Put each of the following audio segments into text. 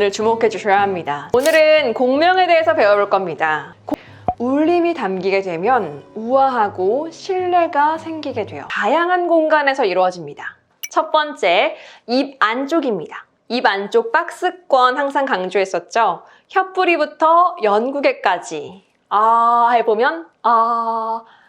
오늘 주목해 주셔야 합니다. 오늘은 공명에 대해서 배워볼 겁니다. 울림이 담기게 되면 우아하고 신뢰가 생기게 돼요. 다양한 공간에서 이루어집니다. 첫 번째, 입 안쪽입니다. 입 안쪽 박스권 항상 강조했었죠. 혀뿌리부터 연구개까지 해보면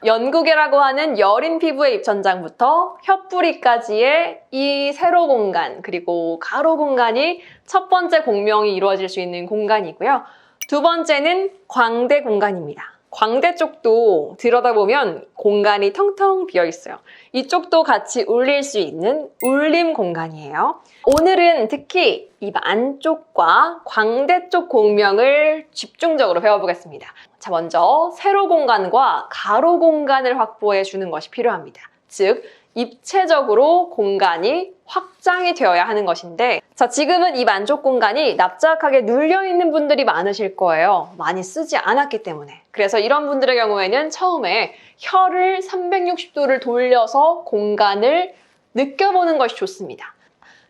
연구개라고 하는 여린 피부의 입천장부터 혀뿌리까지의 이 세로 공간 그리고 가로 공간이 첫 번째 공명이 이루어질 수 있는 공간이고요. 두 번째는 광대 공간입니다. 광대 쪽도 들여다보면 공간이 텅텅 비어 있어요. 이쪽도 같이 울릴 수 있는 울림 공간이에요. 오늘은 특히 입 안쪽과 광대 쪽 공명을 집중적으로 배워보겠습니다. 자, 먼저 세로 공간과 가로 공간을 확보해 주는 것이 필요합니다. 즉, 입체적으로 공간이 확장이 되어야 하는 것인데, 자, 지금은 입 안쪽 공간이 납작하게 눌려있는 분들이 많으실 거예요. 많이 쓰지 않았기 때문에. 그래서 이런 분들의 경우에는 처음에 혀를 360도를 돌려서 공간을 느껴보는 것이 좋습니다.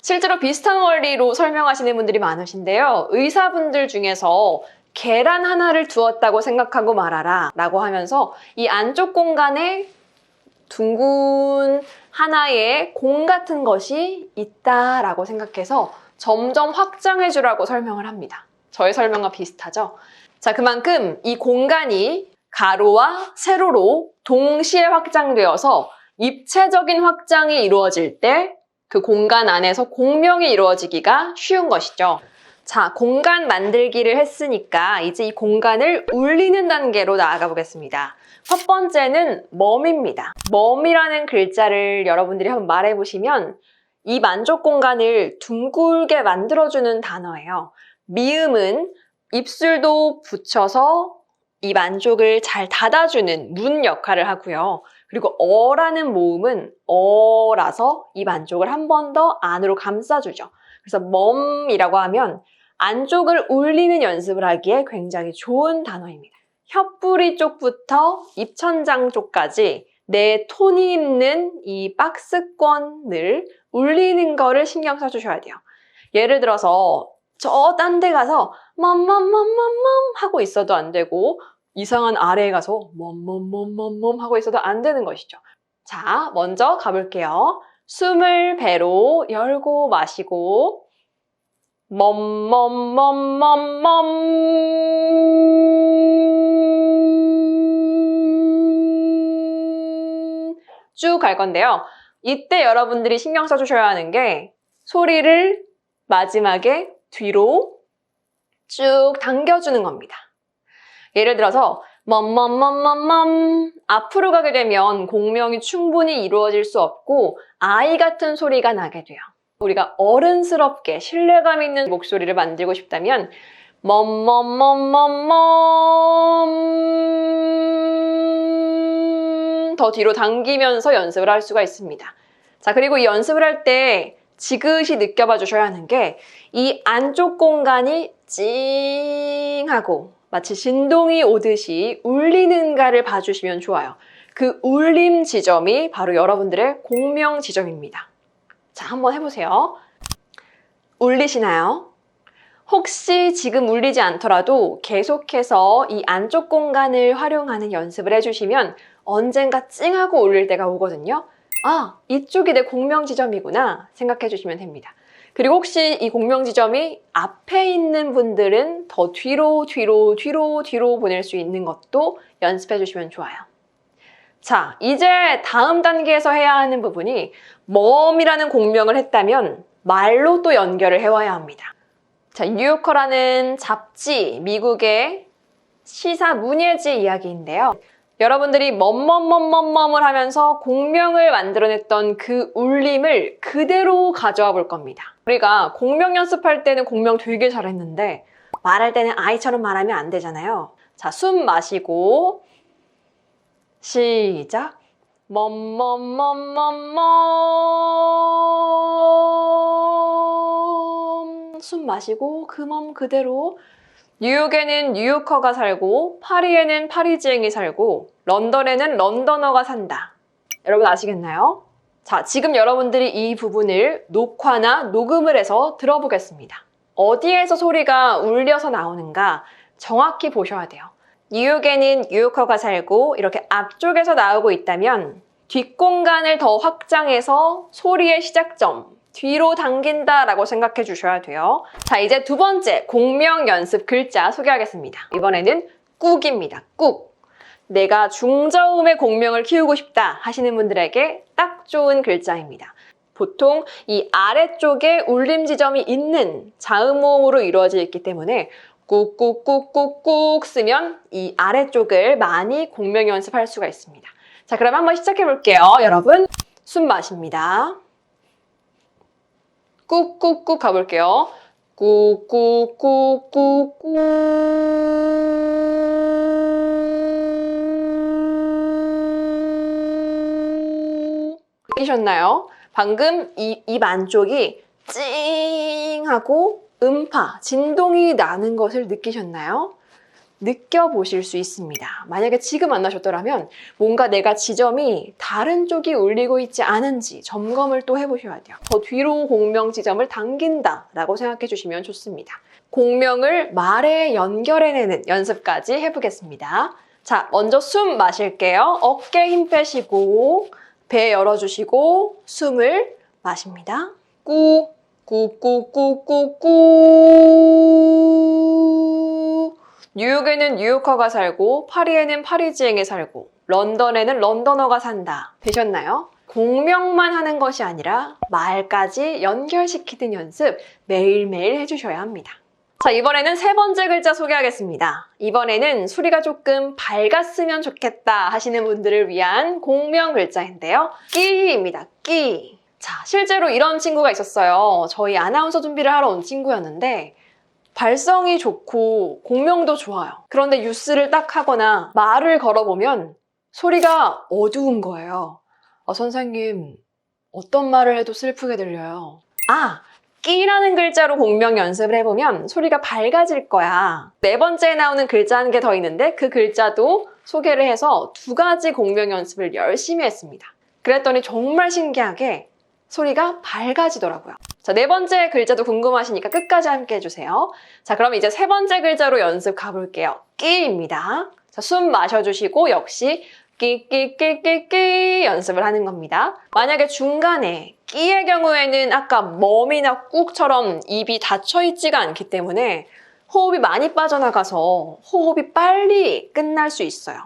실제로 비슷한 원리로 설명하시는 분들이 많으신데요. 의사분들 중에서 계란 하나를 두었다고 생각하고 말아라 라고 하면서 이 안쪽 공간에 둥근 하나의 공 같은 것이 있다라고 생각해서 점점 확장해 주라고 설명을 합니다. 저의 설명과 비슷하죠? 자, 그만큼 이 공간이 가로와 세로로 동시에 확장되어서 입체적인 확장이 이루어질 때 그 공간 안에서 공명이 이루어지기가 쉬운 것이죠. 자, 공간 만들기를 했으니까 이제 이 공간을 울리는 단계로 나아가 보겠습니다. 첫 번째는 멈입니다. 멈이라는 글자를 여러분들이 한번 말해보시면 입 안쪽 공간을 둥글게 만들어주는 단어예요. 미음은 입술도 붙여서 입 안쪽을 잘 닫아주는 문 역할을 하고요. 그리고 어라는 모음은 어라서 입 안쪽을 한 번 더 안으로 감싸주죠. 그래서 멈이라고 하면 안쪽을 울리는 연습을 하기에 굉장히 좋은 단어입니다. 혀뿌리 쪽부터 입천장 쪽까지 내 톤이 있는 이 박스권을 울리는 거를 신경 써주셔야 돼요. 예를 들어서 저 딴 데 가서 멈멈멈멈멈 하고 있어도 안 되고 이상한 아래에 가서 멈멈멈멈멈 하고 있어도 안 되는 것이죠. 자, 먼저 가볼게요. 숨을 배로 열고 마시고 멈멈멈멈멈 쭉 갈 건데요. 이때 여러분들이 신경 써주셔야 하는 게 소리를 마지막에 뒤로 쭉 당겨주는 겁니다. 예를 들어서 멈멈멈멈멈 앞으로 가게 되면 공명이 충분히 이루어질 수 없고 아이 같은 소리가 나게 돼요. 우리가 어른스럽게 신뢰감 있는 목소리를 만들고 싶다면 멈멈멈멈 더 뒤로 당기면서 연습을 할 수가 있습니다. 자, 그리고 이 연습을 할 때 지그시 느껴봐 주셔야 하는 게 이 안쪽 공간이 찡하고 마치 진동이 오듯이 울리는가를 봐주시면 좋아요. 그 울림 지점이 바로 여러분들의 공명 지점입니다. 자, 한번 해보세요. 울리시나요? 혹시 지금 울리지 않더라도 계속해서 이 안쪽 공간을 활용하는 연습을 해주시면 언젠가 찡하고 울릴 때가 오거든요. 아, 이쪽이 내 공명 지점이구나 생각해 주시면 됩니다. 그리고 혹시 이 공명 지점이 앞에 있는 분들은 더 뒤로 보낼 수 있는 것도 연습해 주시면 좋아요. 자, 이제 다음 단계에서 해야 하는 부분이 멈이라는 공명을 했다면 말로 또 연결을 해와야 합니다. 자, 뉴요커라는 잡지, 미국의 시사 문예지 이야기인데요. 여러분들이 멈멈멈멈멈을 하면서 공명을 만들어냈던 그 울림을 그대로 가져와 볼 겁니다. 우리가 공명 연습할 때는 공명 되게 잘했는데 말할 때는 아이처럼 말하면 안 되잖아요. 자, 숨 마시고 시작! 멈멈멈멈멈 숨 마시고 그 멈 그대로 뉴욕에는 뉴요커가 살고 파리에는 파리지앵이 살고 런던에는 런던어가 산다. 여러분 아시겠나요? 자, 지금 여러분들이 이 부분을 녹화나 녹음을 해서 들어보겠습니다. 어디에서 소리가 울려서 나오는가 정확히 보셔야 돼요. 뉴욕에는 뉴요커가 살고 이렇게 앞쪽에서 나오고 있다면 뒷공간을 더 확장해서 소리의 시작점, 뒤로 당긴다라고 생각해 주셔야 돼요. 자, 이제 두 번째 공명 연습 글자 소개하겠습니다. 이번에는 꾹입니다. 꾹. 내가 중저음의 공명을 키우고 싶다 하시는 분들에게 딱 좋은 글자입니다. 보통 이 아래쪽에 울림 지점이 있는 자음모음으로 이루어져 있기 때문에 꾹꾹꾹꾹꾹 쓰면 이 아래쪽을 많이 공명 연습할 수가 있습니다. 자, 그럼 한번 시작해 볼게요. 여러분, 숨 마십니다. 꾹꾹꾹 가볼게요. 꾹꾹꾹꾹꾹. 느끼셨나요? 방금 입 안쪽이 찡 하고 음파, 진동이 나는 것을 느끼셨나요? 느껴보실 수 있습니다. 만약에 지금 안 나셨더라면 뭔가 내가 지점이 다른 쪽이 울리고 있지 않은지 점검을 또 해보셔야 돼요. 더 뒤로 공명 지점을 당긴다라고 생각해 주시면 좋습니다. 공명을 말에 연결해내는 연습까지 해보겠습니다. 자, 먼저 숨 마실게요. 어깨 힘 빼시고 배 열어주시고 숨을 마십니다. 꾹, 꾹꾹꾹꾹꾹. 뉴욕에는 뉴요커가 살고 파리에는 파리지앵이 살고 런던에는 런던어가 산다. 되셨나요? 공명만 하는 것이 아니라 말까지 연결시키는 연습 매일매일 해주셔야 합니다. 자, 이번에는 세 번째 글자 소개하겠습니다. 이번에는 소리가 조금 밝았으면 좋겠다 하시는 분들을 위한 공명 글자인데요. 끼입니다. 끼. 자, 실제로 이런 친구가 있었어요. 저희 아나운서 준비를 하러 온 친구였는데 발성이 좋고 공명도 좋아요. 그런데 뉴스를 딱 하거나 말을 걸어보면 소리가 어두운 거예요. 선생님, 어떤 말을 해도 슬프게 들려요. 끼라는 글자로 공명 연습을 해보면 소리가 밝아질 거야. 네 번째에 나오는 글자 한 개 더 있는데 그 글자도 소개를 해서 두 가지 공명 연습을 열심히 했습니다. 그랬더니 정말 신기하게 소리가 밝아지더라고요. 자, 네 번째 글자도 궁금하시니까 끝까지 함께 해주세요. 자, 그럼 이제 세 번째 글자로 연습 가볼게요. 끼입니다. 자, 숨 마셔주시고 역시 끼 연습을 하는 겁니다. 만약에 중간에 끼의 경우에는 아까 멈이나 꾹처럼 입이 닫혀있지가 않기 때문에 호흡이 많이 빠져나가서 호흡이 빨리 끝날 수 있어요.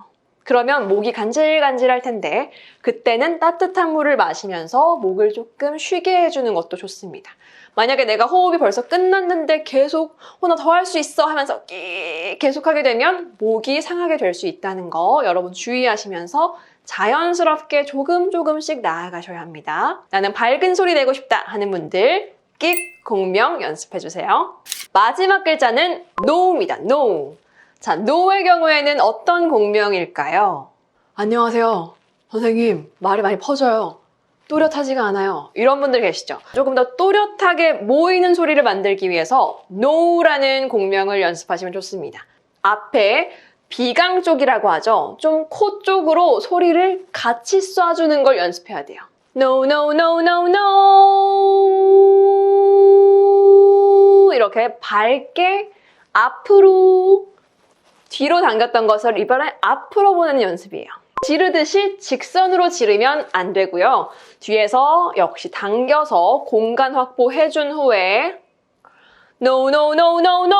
그러면 목이 간질간질할 텐데 그때는 따뜻한 물을 마시면서 목을 조금 쉬게 해주는 것도 좋습니다. 만약에 내가 호흡이 벌써 끝났는데 계속 나 더 할 수 있어 하면서 계속 하게 되면 목이 상하게 될 수 있다는 거 여러분 주의하시면서 자연스럽게 조금씩 나아가셔야 합니다. 나는 밝은 소리 내고 싶다 하는 분들 끼 공명 연습해주세요. 마지막 글자는 노입니다. 노. 자, 노의 경우에는 어떤 공명일까요? 안녕하세요. 선생님, 말이 많이 퍼져요. 또렷하지가 않아요. 이런 분들 계시죠? 조금 더 또렷하게 모이는 소리를 만들기 위해서 노라는 공명을 연습하시면 좋습니다. 앞에 비강 쪽이라고 하죠. 좀 코 쪽으로 소리를 같이 쏴주는 걸 연습해야 돼요. No, no, no, no, no. 이렇게 밝게 앞으로 뒤로 당겼던 것을 이번에 앞으로 보내는 연습이에요. 지르듯이 직선으로 지르면 안 되고요. 뒤에서 역시 당겨서 공간 확보해준 후에 No, no, no, no, no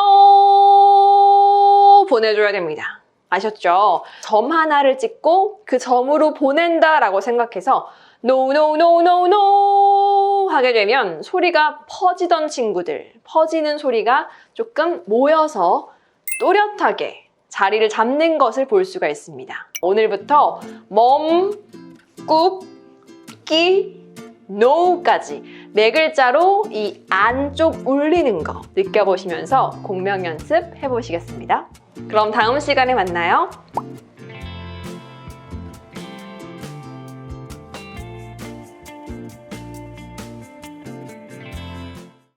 보내줘야 됩니다. 아셨죠? 점 하나를 찍고 그 점으로 보낸다라고 생각해서 No, no, no, no, no 하게 되면 소리가 퍼지던 친구들, 퍼지는 소리가 조금 모여서 또렷하게 자리를 잡는 것을 볼 수가 있습니다. 오늘부터 멈, 꾹, 끼, 노까지 네 글자로 이 안쪽 울리는 거 느껴보시면서 공명 연습 해보시겠습니다. 그럼 다음 시간에 만나요.